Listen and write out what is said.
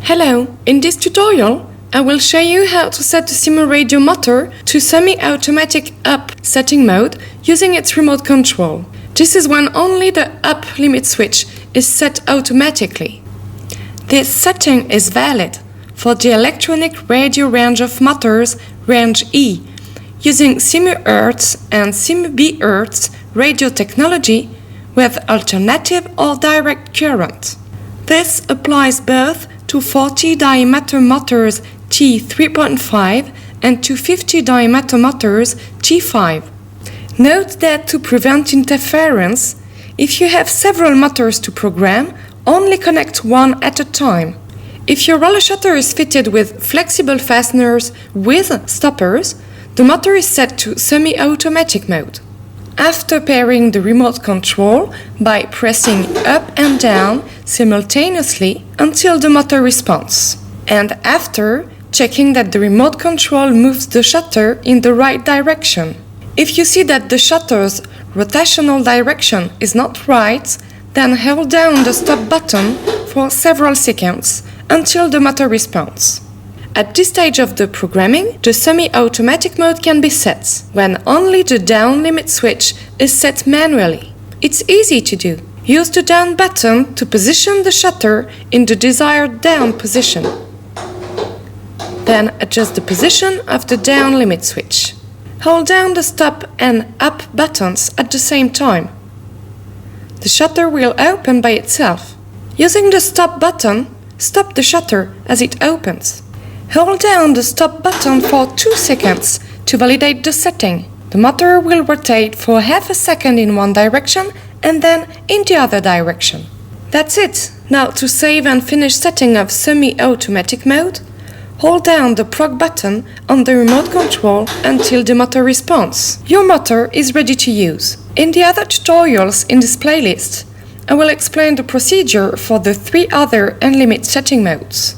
Hello, in this tutorial I will show you how to set the SIMU radio motor to semi-automatic up setting mode using its remote control. This is when only the up limit switch is set automatically. This setting is valid for the electronic radio range of motors range E using SIMU-Hz and SIMU-BHz radio technology with alternative or direct current. This applies both to 40 diameter motors T3.5 and to 50 diameter motors T5. Note that to prevent interference, if you have several motors to program, only connect one at a time. If your roller shutter is fitted with flexible fasteners with stoppers, the motor is set to semi-automatic mode. After pairing the remote control by pressing up and down simultaneously until the motor responds, and after checking that the remote control moves the shutter in the right direction. If you see that the shutter's rotational direction is not right, then hold down the stop button for several seconds until the motor responds. At this stage of the programming, the semi-automatic mode can be set when only the down limit switch is set manually. It's easy to do. Use the down button to position the shutter in the desired down position. Then adjust the position of the down limit switch. Hold down the stop and up buttons at the same time. The shutter will open by itself. Using the stop button, stop the shutter as it opens. Hold down the stop button for 2 seconds to validate the setting. The motor will rotate for half a second in one direction and then in the other direction. That's it. Now to save and finish setting of semi-automatic mode, hold down the prog button on the remote control until the motor responds. Your motor is ready to use. In the other tutorials in this playlist, I will explain the procedure for the 3 other and limit setting modes.